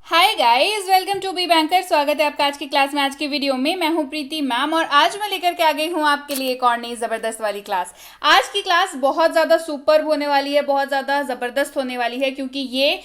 Hi guys, welcome to Be Banker. स्वागत है आपका आज की क्लास में। आज की वीडियो में मैं हूं प्रीति मैम और आज मैं लेकर के आ गई हूं आपके लिए एक और नई ज़बरदस्त वाली क्लास। आज की क्लास बहुत ज़्यादा सुपर होने वाली है, बहुत ज़्यादा ज़बरदस्त होने वाली है, क्योंकि ये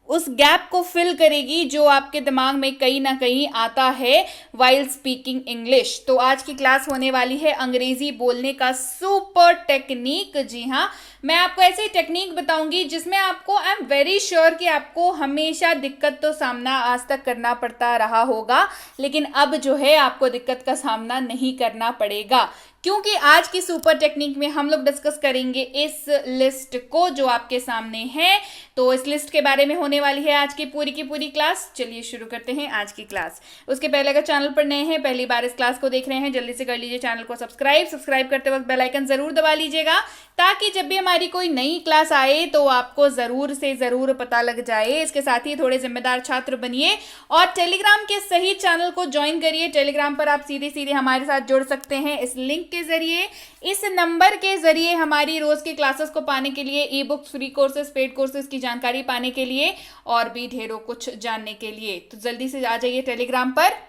उस गैप को फिल करेगी जो आपके दिमाग में कहीं ना कहीं आता है वाइल स्पीकिंग इंग्लिश। तो आज की क्लास होने वाली है अंग्रेजी बोलने का सुपर टेक्निक। जी हाँ, मैं आपको ऐसी टेक्निक बताऊंगी जिसमें आपको आई एम वेरी श्योर कि आपको हमेशा दिक्कत तो सामना आज तक करना पड़ता रहा होगा, लेकिन अब जो है आपको दिक्कत का सामना नहीं करना पड़ेगा, क्योंकि आज की सुपर टेक्निक में हम लोग डिस्कस करेंगे इस लिस्ट को जो आपके सामने है। तो इस लिस्ट के बारे में होने वाली है आज की पूरी क्लास। चलिए शुरू करते हैं आज की क्लास। उसके पहले अगर चैनल पर नए हैं, पहली बार इस क्लास को देख रहे हैं, जल्दी से कर लीजिए चैनल को सब्सक्राइब करते वक्त बेल आइकन जरूर दबा लीजिएगा, ताकि जब भी हमारी कोई नई क्लास आए तो आपको जरूर से जरूर पता लग जाए। इसके साथ ही थोड़े जिम्मेदार छात्र बनिए और टेलीग्राम के सही चैनल को ज्वाइन करिए। टेलीग्राम पर आप सीधे हमारे साथ जुड़ सकते हैं इस लिंक के जरिए, इस नंबर के जरिए। हमारी रोज की क्लासेस को पाने के लिए, e books, free courses, paid courses की जानकारी पाने के लिए और भी ढेरों कुछ जानने के लिए, तो जल्दी से आ जाइए टेलीग्राम पर।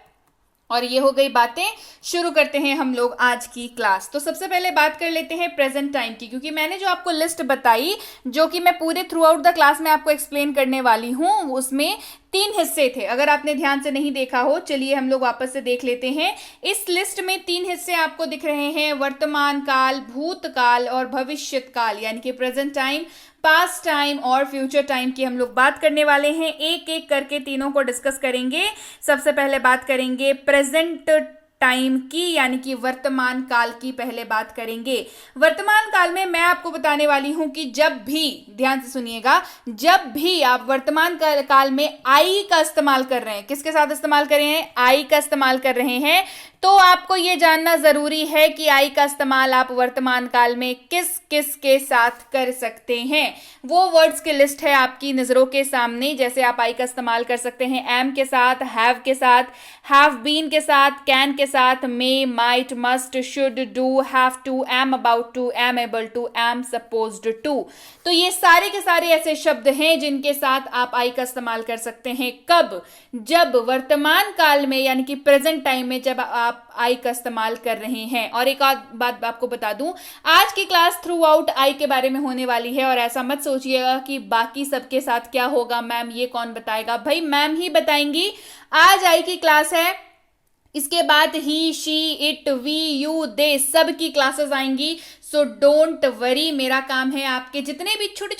और ये हो गई बातें, शुरू करते हैं हम लोग आज की क्लास। तो सबसे पहले बात कर लेते हैं प्रेजेंट टाइम की, क्योंकि मैंने जो आपको लिस्ट बताई, जो कि मैं पूरे थ्रू आउट द क्लास में आपको एक्सप्लेन करने वाली हूं, उसमें 3 हिस्से थे। अगर आपने ध्यान से नहीं देखा हो, चलिए हम लोग वापस से देख लेते हैं। इस लिस्ट में 3 हिस्से आपको दिख रहे हैं, वर्तमान काल, भूतकाल और भविष्यत काल, यानी कि प्रेजेंट टाइम, पास्ट टाइम और फ्यूचर टाइम की हम लोग बात करने वाले हैं। एक एक करके तीनों को डिस्कस करेंगे। सबसे पहले बात करेंगे प्रेजेंट टाइम की, यानी कि वर्तमान काल की पहले बात करेंगे। वर्तमान काल में मैं आपको बताने वाली हूं कि जब भी, ध्यान से सुनिएगा, जब भी आप वर्तमान काल में आई का इस्तेमाल कर रहे हैं, किसके साथ इस्तेमाल कर रहे हैं? आई का इस्तेमाल कर रहे हैं, तो आपको यह जानना जरूरी है कि आई का इस्तेमाल आप वर्तमान काल में किस किस के साथ कर सकते हैं। वो वर्ड्स की लिस्ट है आपकी नजरों के सामने। जैसे आप आई का इस्तेमाल कर सकते हैं एम के साथ, हैव के साथ, हैव बीन के साथ, कैन के साथ, may, might, must, should, do, have to, am about to, am able to, am supposed to. तो ये सारे के सारे ऐसे शब्द हैं जिनके साथ आप आई का इस्तेमाल कर सकते हैं। कब? जब वर्तमान काल में, यानी कि प्रेजेंट टाइम में, जब आप आई का इस्तेमाल कर रहे हैं। और एक और बात आपको बता दूं, आज की क्लास थ्रू आउट आई के बारे में होने वाली है, और ऐसा मत सोचिएगा कि बाकी सबके साथ क्या होगा, मैम ये कौन बताएगा। भाई मैम ही बताएंगी। आज आई की क्लास है, इसके बाद ही, शी, इट, वी, यू, दे, सब की क्लासेस आएंगी। सो डोंट वरी, मेरा काम है आपके जितने भी छोटे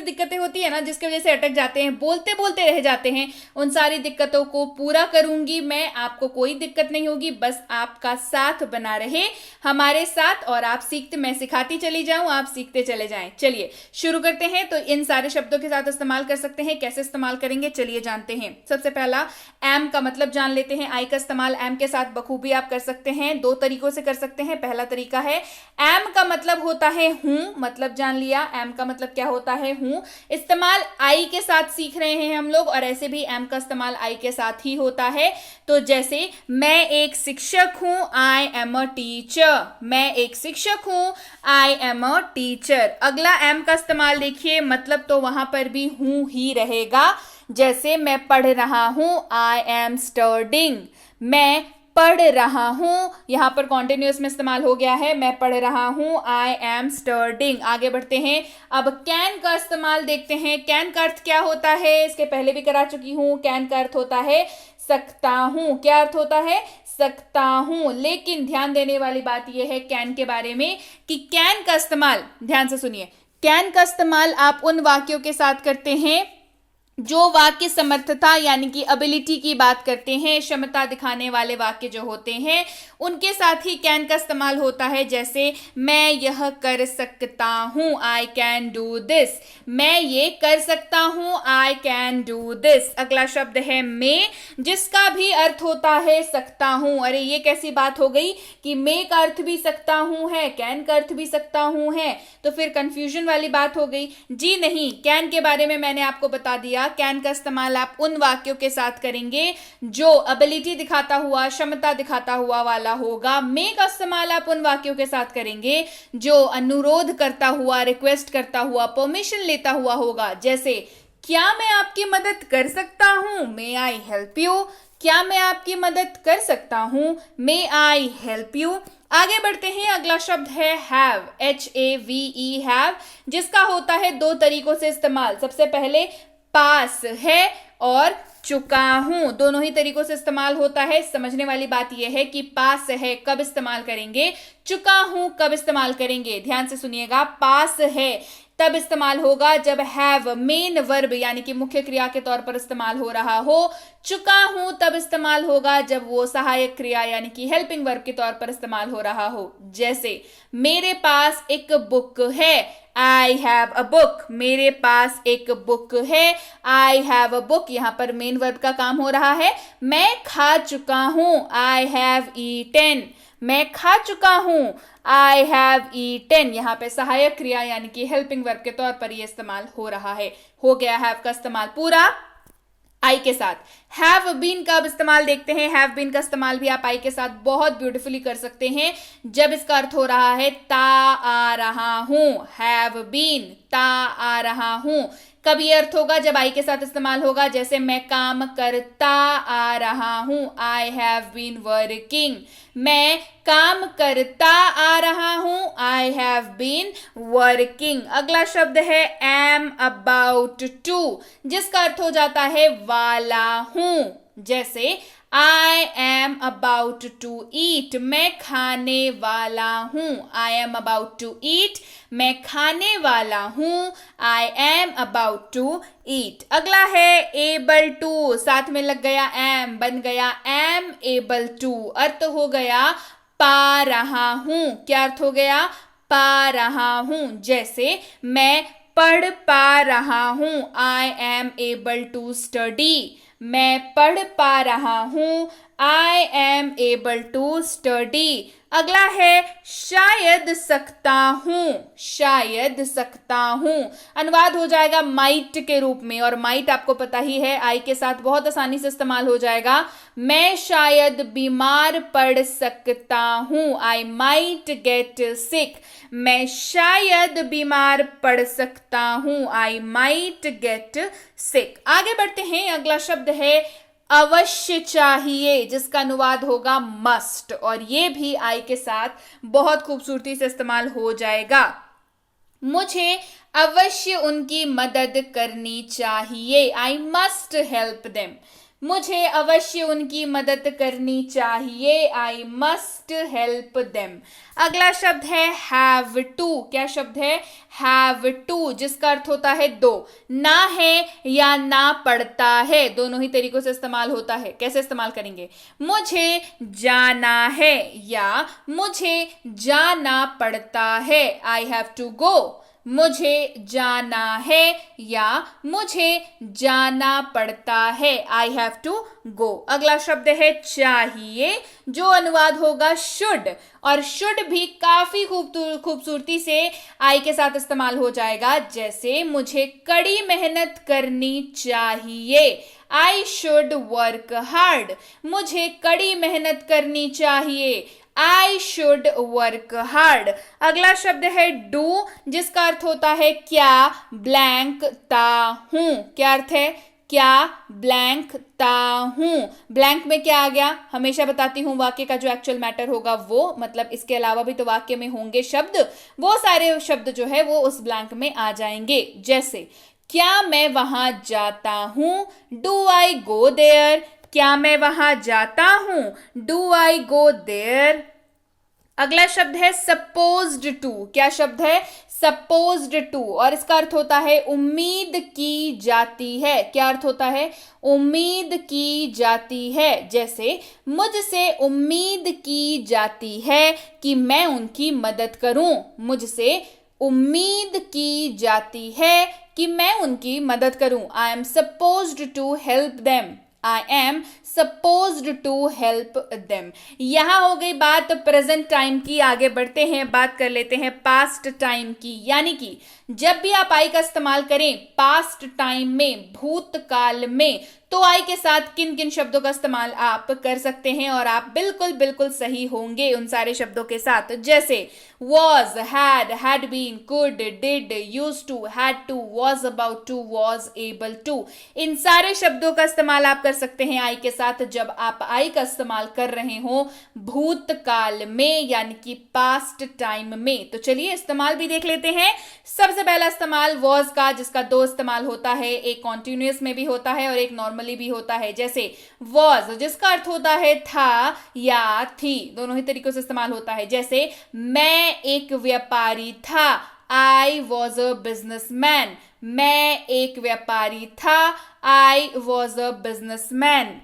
दिक्कतें होती है ना, जिसकी वजह से अटक जाते हैं, बोलते बोलते रह जाते हैं, उन सारी दिक्कतों को पूरा करूंगी मैं। आपको कोई दिक्कत नहीं होगी, बस आपका साथ बना रहे हमारे साथ, और आप सीखते, मैं सिखाती चली जाऊं, आप सीखते चले जाएं। चलिए शुरू करते हैं। तो इन सारे शब्दों के साथ इस्तेमाल कर सकते हैं। कैसे इस्तेमाल करेंगे, चलिए जानते हैं। सबसे पहला एम का मतलब जान लेते हैं। आई का इस्तेमाल एम के साथ बखूबी आप कर सकते हैं, 2 तरीकों से कर सकते हैं। पहला तरीका है, एम का मतलब होता है हूं, मतलब जान लिया, एम का मतलब क्या होता है? हूं। इस्तेमाल आई के साथ सीख रहे हैं हम लोग, और ऐसे भी एम का इस्तेमाल आई के साथ ही होता है। तो जैसे मैं एक शिक्षक हूं, आई एम अ टीचर। मैं एक शिक्षक हूं, आई एम अ टीचर। अगला एम का इस्तेमाल देखिए, मतलब तो वहां पर भी हूं ही रहेगा। जैसे मैं पढ़ रहा हूं, आई एम स्टडिंग। मैं पढ़ रहा हूं, यहां पर कॉन्टिन्यूअस में इस्तेमाल हो गया है, मैं पढ़ रहा हूं, आई एम स्टडिंग। आगे बढ़ते हैं, अब कैन का इस्तेमाल देखते हैं। कैन का अर्थ क्या होता है, इसके पहले भी करा चुकी हूं। कैन का अर्थ होता है सकता हूं। क्या अर्थ होता है? सकता हूं। लेकिन ध्यान देने वाली बात यह है कैन के बारे में कि कैन का इस्तेमाल, ध्यान से सुनिए, कैन का इस्तेमाल आप उन वाक्यों के साथ करते हैं जो वाक्य समर्थता, यानी कि एबिलिटी की बात करते हैं, क्षमता दिखाने वाले वाक्य जो होते हैं, उनके साथ ही कैन का इस्तेमाल होता है। जैसे मैं यह कर सकता हूं, आई कैन डू दिस। मैं ये कर सकता हूं, आई कैन डू दिस। अगला शब्द है मे, जिसका भी अर्थ होता है सकता हूं। अरे ये कैसी बात हो गई कि मे का अर्थ भी सकता हूं है, कैन का अर्थ भी सकता हूं है, तो फिर कंफ्यूजन वाली बात हो गई। जी नहीं, कैन के बारे में मैंने आपको बता दिया। कैन का इस्तेमाल आप उन वाक्यों के साथ करेंगे जो एबिलिटी दिखाता हुआ, क्षमता दिखाता हुआ वाला होगा। मे का इस्तेमाल आप उन वाक्यों के साथ करेंगे जो अनुरोध करता हुआ, रिक्वेस्ट करता हुआ, परमिशन लेता हुआ होगा। जैसे क्या मैं आपकी मदद कर सकता हूँ? मे आई हेल्प यू? क्या मैं आपकी मदद कर सकता हूँ? मे आई हेल्प यू? आगे बढ़ते हैं, अगला शब्द है हैव, HAVE, हैव, जिसका होता है दो तरीकों से इस्तेमाल। सबसे पहले पास है और चुका हूं, दोनों ही तरीकों से इस्तेमाल होता है। समझने वाली बात यह है कि पास है कब इस्तेमाल करेंगे, चुका हूं कब इस्तेमाल करेंगे। ध्यान से सुनिएगा, पास है तब इस्तेमाल होगा जब हैव मेन वर्ब यानी कि मुख्य क्रिया के तौर पर इस्तेमाल हो रहा हो। चुका हूं तब इस्तेमाल होगा जब वो सहायक क्रिया यानी कि हेल्पिंग वर्ब के तौर पर इस्तेमाल हो रहा हो। जैसे मेरे पास एक बुक है, आई हैव अ बुक। मेरे पास एक बुक है, आई हैव अ बुक। यहां पर मेन वर्ब का काम हो रहा है। मैं खा चुका हूं, आई हैव ईटेन। मैं खा चुका हूं, आई हैव ईटेन। यहां पे सहायक क्रिया यानी कि हेल्पिंग वर्ब के तौर पर यह इस्तेमाल हो रहा है। हो गया हैव का इस्तेमाल पूरा आई के साथ। हैव बीन का अब इस्तेमाल देखते हैं। हैव बीन का इस्तेमाल भी आप आई के साथ बहुत ब्यूटीफुली कर सकते हैं जब इसका अर्थ हो रहा है ता आ रहा हूं। हैव बीन, ता आ रहा हूं। कब ये अर्थ होगा? जब आई के साथ इस्तेमाल होगा। जैसे मैं काम करता आ रहा हूं, आई हैव बीन वर्किंग। मैं काम करता आ रहा हूं, आई हैव बीन वर्किंग। अगला शब्द है एम अबाउट टू, जिसका अर्थ हो जाता है वाला हूं। जैसे I am about to eat, मैं खाने वाला हूं। I am about to eat, मैं खाने वाला हूं। I am about to eat. अगला है एबल टू, साथ में लग गया एम, बन गया एम एबल टू। अर्थ हो गया पा रहा हूं। क्या अर्थ हो गया? पा रहा हूं। जैसे मैं पढ़ पा रहा हूं, I am able to study. मैं पढ़ पा रहा हूं, I am able to study. अगला है शायद सकता हूं, शायद सकता हूं। अनुवाद हो जाएगा माइट के रूप में, और माइट आपको पता ही है आई के साथ बहुत आसानी से इस्तेमाल हो जाएगा। मैं शायद बीमार पड़ सकता हूं, आई माइट गेट सिक। मैं शायद बीमार पड़ सकता हूं, आई माइट गेट सिक। आगे बढ़ते हैं, अगला शब्द है अवश्य चाहिए, जिसका अनुवाद होगा मस्ट, और ये भी आई के साथ बहुत खूबसूरती से इस्तेमाल हो जाएगा। मुझे अवश्य उनकी मदद करनी चाहिए, आई मस्ट हेल्प देम। मुझे अवश्य उनकी मदद करनी चाहिए, आई मस्ट हेल्प देम। अगला शब्द है हैव टू। क्या शब्द है? हैव टू, जिसका अर्थ होता है दो, ना है या ना पड़ता है। दोनों ही तरीकों से इस्तेमाल होता है। कैसे इस्तेमाल करेंगे? मुझे जाना है या मुझे जाना पड़ता है, आई हैव टू गो। मुझे जाना है या मुझे जाना पड़ता है, आई हैव टू गो। अगला शब्द है चाहिए, जो अनुवाद होगा शुड, और शुड भी काफी खूबसूरती से आई के साथ इस्तेमाल हो जाएगा। जैसे मुझे कड़ी मेहनत करनी चाहिए, आई शुड वर्क हार्ड। मुझे कड़ी मेहनत करनी चाहिए, आई शुड वर्क हार्ड। अगला शब्द है डू, जिसका अर्थ होता है क्या ब्लैंक ता हूं। क्या अर्थ है? क्या ब्लैंक ता हूं। ब्लैंक में क्या आ गया? हमेशा बताती हूं, वाक्य का जो एक्चुअल मैटर होगा वो, मतलब इसके अलावा भी तो वाक्य में होंगे शब्द, वो सारे शब्द जो है वो उस ब्लैंक में आ जाएंगे। जैसे क्या मैं वहां जाता हूं, डू आई गो देयर। क्या मैं वहां जाता हूं, डू आई गो देयर। अगला शब्द है सपोज्ड टू। क्या शब्द है? सपोज्ड टू, और इसका अर्थ होता है उम्मीद की जाती है। क्या अर्थ होता है? उम्मीद की जाती है। जैसे मुझसे उम्मीद की जाती है कि मैं उनकी मदद करूं। मुझसे उम्मीद की जाती है कि मैं उनकी मदद करूं, I am supposed to help them. I am supposed to help them। यहां हो गई बात प्रेजेंट टाइम की। आगे बढ़ते हैं, बात कर लेते हैं पास्ट टाइम की, यानी कि जब भी आप आई का इस्तेमाल करें पास्ट टाइम में, भूतकाल में, तो आई के साथ किन किन शब्दों का इस्तेमाल आप कर सकते हैं, और आप बिल्कुल बिल्कुल सही होंगे उन सारे शब्दों के साथ। जैसे was, had been, could, did, used to, had to, was about to, was able to, इन सारे शब्दों का इस्तेमाल आप कर सकते हैं आई के साथ जब आप आई का इस्तेमाल कर रहे हो भूतकाल में, यानी कि पास्ट टाइम में। तो चलिए इस्तेमाल भी देख लेते हैं। सबसे पहला इस्तेमाल was का, जिसका दो इस्तेमाल होता है, एक कॉन्टिन्यूअस में भी होता है और एक नॉर्मली भी होता है। जैसे was, जिसका अर्थ होता है था या थी, दोनों ही तरीकों से इस्तेमाल होता है। जैसे मैं एक व्यापारी था, I was a businessman, मैं एक व्यापारी था, I was a businessman।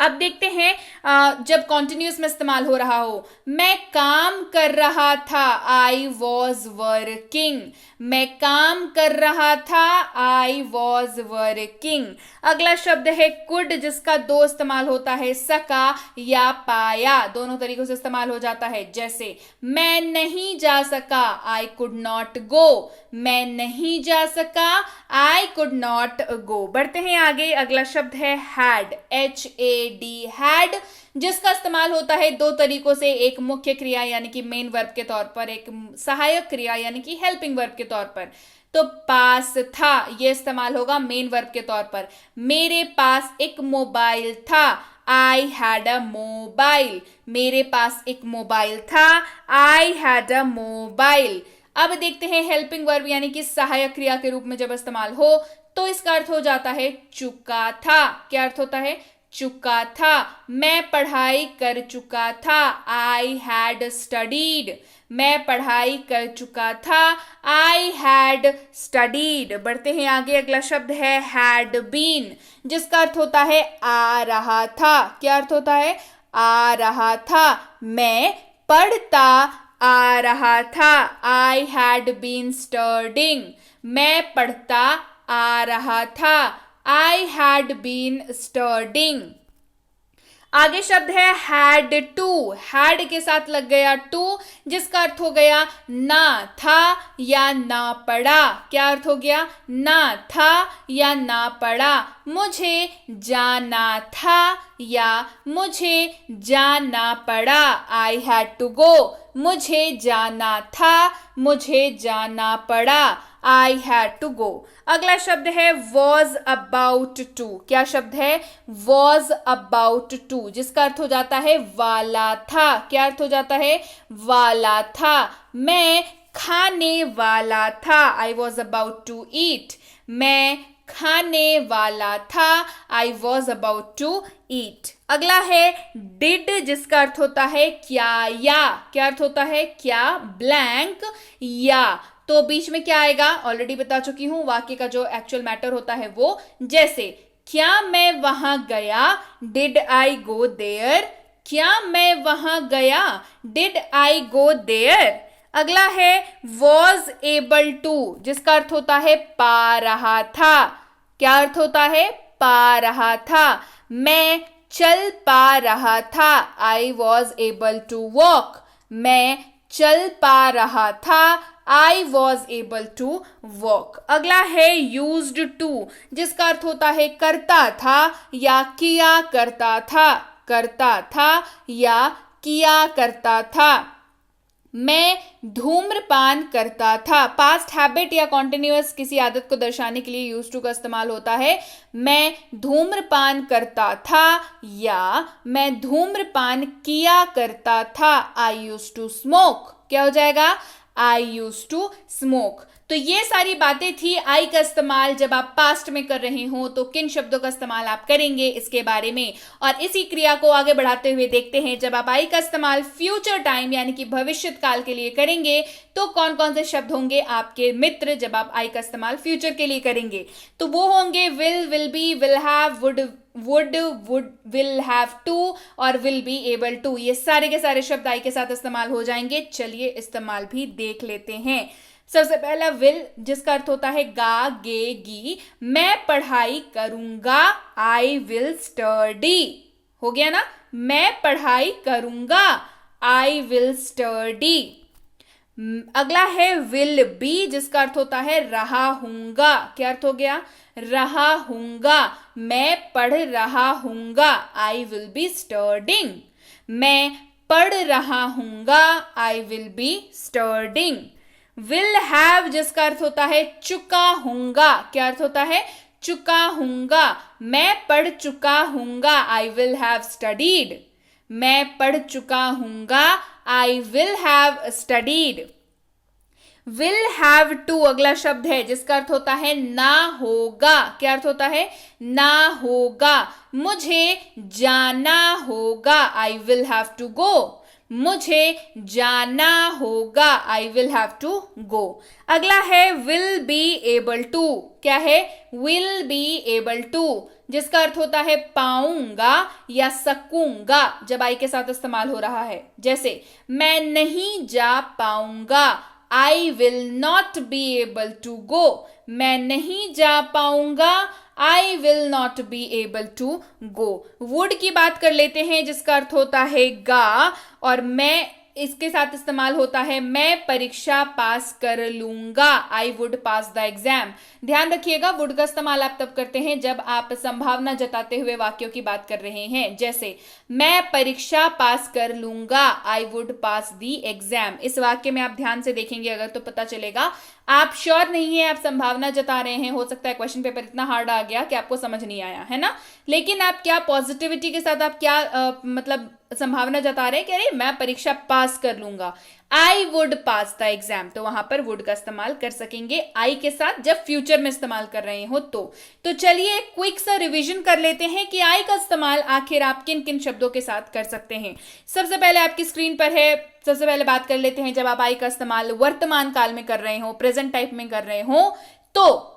अब देखते हैं जब कॉन्टिन्यूस में इस्तेमाल हो रहा हो, मैं काम कर रहा था, आई वॉज वर्किंग, मैं काम कर रहा था, आई वॉज वर्किंग। अगला शब्द है कुड, जिसका दो इस्तेमाल होता है, सका या पाया, दोनों तरीकों से इस्तेमाल हो जाता है। जैसे मैं नहीं जा सका, आई कुड नॉट गो, मैं नहीं जा सका, आई कुड नॉट गो। बढ़ते हैं आगे, अगला शब्द है हैड, HAD, हैड, जिसका इस्तेमाल होता है दो तरीकों से, एक मुख्य क्रिया यानी कि मेन वर्ब के तौर पर, एक सहायक क्रिया यानी कि हेल्पिंग वर्ब के तौर पर। तो पास था, यह इस्तेमाल होगा मेन वर्ब के तौर पर। मेरे पास एक मोबाइल था, आई हैड अ मोबाइल, मेरे पास एक मोबाइल था, आई हैड अ मोबाइल। अब देखते हैं हेल्पिंग वर्ब यानी कि सहायक क्रिया के रूप में जब इस्तेमाल हो तो इसका अर्थ हो जाता है चुका था। क्या अर्थ होता है? चुका था। मैं पढ़ाई कर चुका था, आई हैड स्टडीड, मैं पढ़ाई कर चुका था, आई हैड स्टडीड। बढ़ते हैं आगे, अगला शब्द है हैड बीन, जिसका अर्थ होता है आ रहा था। क्या अर्थ होता है? आ रहा था। मैं पढ़ता आ रहा था, आई हैड बीन स्टडिंग, मैं पढ़ता आ रहा था, आई हैड बीन स्टडिंग। आगे शब्द है हैड टू, हैड के साथ लग गया टू, जिसका अर्थ हो गया ना था या ना पड़ा। क्या अर्थ हो गया? ना था या ना पड़ा। मुझे जाना था या मुझे जाना पड़ा, आई हैड टू गो, मुझे जाना था, मुझे जाना पड़ा, आई हैड टू गो। अगला शब्द है वॉज अबाउट टू। क्या शब्द है? वॉज अबाउट टू, जिसका अर्थ हो जाता है वाला था। क्या अर्थ हो जाता है? वाला था। मैं खाने वाला था, I was about to eat, मैं खाने वाला था, I was about to eat. अगला है डिड, जिसका अर्थ होता है क्या या। क्या अर्थ होता है? क्या ब्लैंक या। तो बीच में क्या आएगा ऑलरेडी बता चुकी हूं, वाक्य का जो एक्चुअल मैटर होता है वो। जैसे क्या मैं वहां गया, डिड आई गो देयर, क्या मैं वहां गया, डिड आई गो देयर। अगला है वॉज एबल टू, जिसका अर्थ होता है पा रहा था। क्या अर्थ होता है? पा रहा था। मैं चल पा रहा था, I was able to walk, मैं चल पा रहा था, I was able to walk. अगला है यूज्ड टू, जिसका अर्थ होता है करता था या किया करता था, करता था या किया करता था। मैं धूम्रपान करता था, पास्ट हैबिट या कॉन्टिन्यूअस किसी आदत को दर्शाने के लिए यूज टू का इस्तेमाल होता है। मैं धूम्रपान करता था या मैं धूम्रपान किया करता था, आई यूज टू स्मोक। क्या हो जाएगा? आई यूज टू स्मोक। तो ये सारी बातें थी आई का इस्तेमाल जब आप पास्ट में कर रहे हो तो किन शब्दों का इस्तेमाल आप करेंगे इसके बारे में। और इसी क्रिया को आगे बढ़ाते हुए देखते हैं जब आप आई का इस्तेमाल फ्यूचर टाइम यानी कि भविष्य काल के लिए करेंगे तो कौन कौन से शब्द होंगे आपके मित्र जब आप आई का इस्तेमाल फ्यूचर के लिए करेंगे। तो वो होंगे will, will be, will have, would, will have to और विल बी एबल टू। ये सारे के सारे शब्द आई के साथ इस्तेमाल हो जाएंगे। चलिए इस्तेमाल भी देख लेते हैं। सबसे पहला विल, जिसका अर्थ होता है गा, गे, गी। मैं पढ़ाई करूंगा, आई विल स्टडी। हो गया ना? मैं पढ़ाई करूंगा, आई विल स्टडी। अगला है विल बी, जिसका अर्थ होता है रहा हूंगा। क्या अर्थ हो गया? रहा हूंगा। मैं पढ़ रहा हूंगा, आई विल बी स्टडिंग। मैं पढ़ रहा हूंगा, I will be studying. Will have, जिसका अर्थ होता है चुका हूंगा। क्या अर्थ होता है? चुका हूंगा। मैं पढ़ चुका हूंगा, आई विल हैव स्टडीड। मैं पढ़ चुका हूंगा, I will have studied. Will have to अगला शब्द है, जिसका अर्थ होता है ना होगा। क्या अर्थ होता है? ना होगा। मुझे जाना होगा, I will have to go. मुझे जाना होगा, I will have to go. अगला है विल बी एबल टू। क्या है? विल बी एबल टू, जिसका अर्थ होता है पाऊंगा या सकूंगा, जब आई के साथ इस्तेमाल हो रहा है। जैसे मैं नहीं जा पाऊंगा, I will not be able to go. मैं नहीं जा पाऊंगा, I will not be able to go. Would की बात कर लेते हैं, जिसका अर्थ होता है गा, और मैं इसके साथ इस्तेमाल होता है मैं परीक्षा पास कर लूंगा, I would pass the exam. ध्यान रखिएगा, वुड का इस्तेमाल आप तब करते हैं जब आप संभावना जताते हुए वाक्यों की बात कर रहे हैं। जैसे मैं परीक्षा पास कर लूंगा, I would pass the exam. इस वाक्य में आप ध्यान से देखेंगे अगर तो पता चलेगा आप श्योर नहीं है, आप संभावना जता रहे हैं। हो सकता है क्वेश्चन पेपर इतना हार्ड आ गया कि आपको समझ नहीं आया, है ना? लेकिन आप क्या पॉजिटिविटी के साथ आप क्या मतलब संभावना जता रहे हैं कि अरे मैं परीक्षा पास कर लूंगा, I would pass the exam. तो वहां पर वुड का इस्तेमाल कर सकेंगे आई के साथ जब फ्यूचर में इस्तेमाल कर रहे हो तो चलिए क्विक सा रिवीजन कर लेते हैं कि आई का इस्तेमाल आखिर आप किन किन शब्दों के साथ कर सकते हैं। सबसे पहले आपकी स्क्रीन पर है, सबसे पहले बात कर लेते हैं जब आप आई का इस्तेमाल वर्तमान काल में कर रहे हो, प्रेजेंट टाइप में कर रहे हो, तो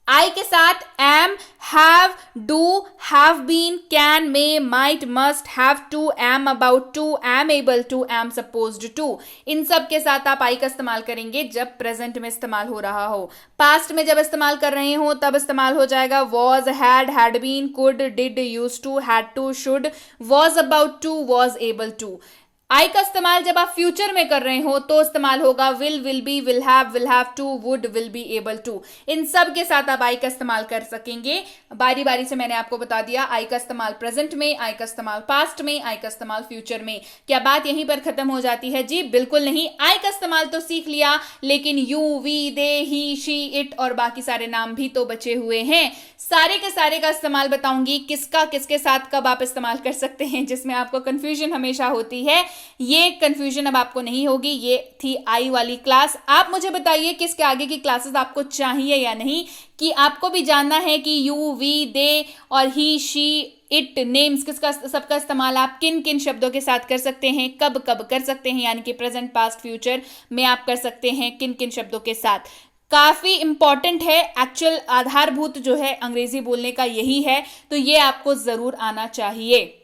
आई के साथ am, have, do, have been, can, may, might, must, have to, am about to, am able to, am supposed to, इन सब के साथ आप आई का इस्तेमाल करेंगे जब प्रेजेंट में इस्तेमाल हो रहा हो। पास्ट में जब इस्तेमाल कर रहे हो तब इस्तेमाल हो जाएगा was, had been, could, did, used to, had to, should, was about to, was able to. I का इस्तेमाल जब आप फ्यूचर में कर रहे हो तो इस्तेमाल होगा will be, will have to, would, will be able to. इन सब के साथ आप आई का इस्तेमाल कर सकेंगे। बारी बारी से मैंने आपको बता दिया, आई का इस्तेमाल प्रेजेंट में, आई का इस्तेमाल पास्ट में, आई का इस्तेमाल फ्यूचर में। क्या बात यहीं पर खत्म हो जाती है? जी बिल्कुल नहीं। आई का इस्तेमाल तो सीख लिया, लेकिन you, we, they, he, she, it और बाकी सारे नाम भी तो बचे हुए हैं। सारे के सारे का इस्तेमाल बताऊंगी, किसका किसके साथ कब आप इस्तेमाल कर सकते हैं, जिसमें आपको कंफ्यूजन हमेशा होती है। ये कंफ्यूजन अब आपको नहीं होगी। ये थी आई वाली क्लास। आप मुझे बताइए कि इसके आगे की क्लासेस आपको चाहिए या नहीं, कि आपको भी जानना है कि यू, वी, दे और ही, शी, इट, नेम्स, किसका सबका इस्तेमाल आप किन किन शब्दों के साथ कर सकते हैं, कब कब कर सकते हैं, यानी कि प्रेजेंट, पास्ट, फ्यूचर में आप कर सकते हैं किन किन शब्दों के साथ। काफी इंपॉर्टेंट है, एक्चुअल आधारभूत जो है अंग्रेजी बोलने का यही है, तो ये आपको जरूर आना चाहिए।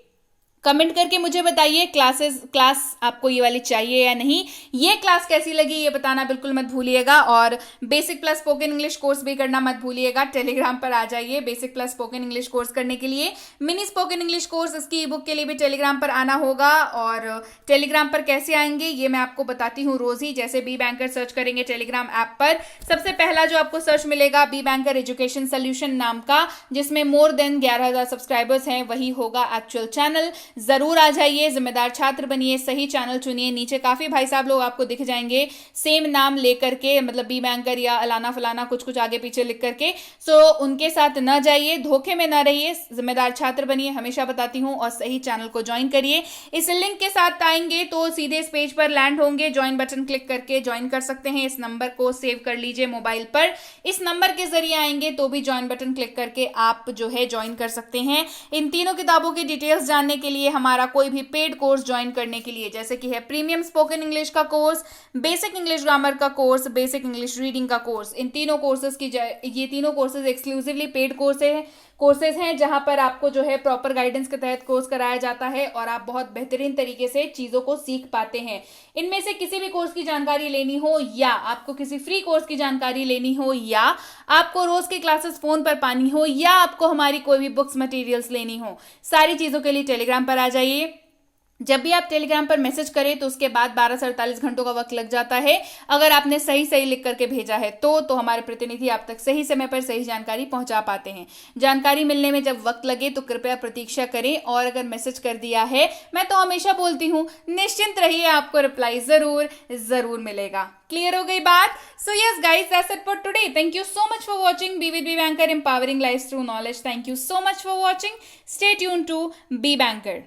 कमेंट करके मुझे बताइए क्लास आपको ये वाली चाहिए या नहीं। ये क्लास कैसी लगी ये बताना बिल्कुल मत भूलिएगा, और basic plus spoken English course भी करना मत भूलिएगा। टेलीग्राम पर आ जाइए basic plus spoken English course करने के लिए। मिनी स्पोकन इंग्लिश कोर्स, इसकी ई बुक के लिए भी टेलीग्राम पर आना होगा, और टेलीग्राम पर कैसे आएंगे ये मैं आपको बताती हूँ रोज ही। जैसे बी बैंकर सर्च करेंगे टेलीग्राम ऐप पर, सबसे पहला जो आपको सर्च मिलेगा बी बैंकर एजुकेशन सोल्यूशन नाम का, जिसमें मोर देन 11,000 सब्सक्राइबर्स हैं, वही होगा एक्चुअल चैनल। जरूर आ जाइए, जिम्मेदार छात्र बनिए, सही चैनल चुनिए। नीचे काफी भाई साहब लोग आपको दिख जाएंगे सेम नाम लेकर के, मतलब बी बैंकर या अलाना फलाना कुछ कुछ आगे पीछे लिख करके। सो उनके साथ न जाइए, धोखे में न रहिए, जिम्मेदार छात्र बनिए, हमेशा बताती हूँ, और सही चैनल को ज्वाइन करिए। इस लिंक के साथ आएंगे तो सीधे इस पेज पर लैंड होंगे, ज्वाइन बटन क्लिक करके ज्वाइन कर सकते हैं। इस नंबर को सेव कर लीजिए मोबाइल पर, इस नंबर के जरिए आएंगे तो भी ज्वाइन बटन क्लिक करके आप जो है ज्वाइन कर सकते हैं। इन तीनों किताबों की डिटेल्स जानने के लिए, हमारा कोई भी पेड कोर्स ज्वाइन करने के लिए, जैसे कि है प्रीमियम स्पोकन इंग्लिश का कोर्स, बेसिक इंग्लिश ग्रामर का कोर्स, बेसिक इंग्लिश रीडिंग का कोर्स, इन तीनों कोर्सेज की ये तीनों कोर्सेज एक्सक्लूसिवली पेड कोर्सेज हैं, जहां पर आपको जो है प्रॉपर गाइडेंस के तहत कोर्स कराया जाता है और आप बहुत बेहतरीन तरीके से चीजों को सीख पाते हैं। इनमें से किसी भी कोर्स की जानकारी लेनी हो, या आपको किसी फ्री कोर्स की जानकारी लेनी हो, या आपको रोज की क्लासेस फोन पर पानी हो, या आपको हमारी कोई भी बुक्स मटेरियल्स लेनी हो, सारी चीजों के लिए टेलीग्राम पर आ जाइए। जब भी आप टेलीग्राम पर मैसेज करें तो उसके बाद 12 से 48 घंटों का वक्त लग जाता है। अगर आपने सही सही लिख करके भेजा है तो हमारे प्रतिनिधि आप तक सही समय पर सही जानकारी पहुंचा पाते हैं। जानकारी मिलने में जब वक्त लगे तो कृपया प्रतीक्षा करें, और अगर मैसेज कर दिया है, मैं तो हमेशा बोलती हूँ निश्चिंत रहिए, आपको रिप्लाई जरूर जरूर मिलेगा। क्लियर हो गई बात? So yes guys, that's it for today. Thank you so much for watching be with Be Banker, empowering life through knowledge. Thank you so much for watching. Stay tune to Be banker.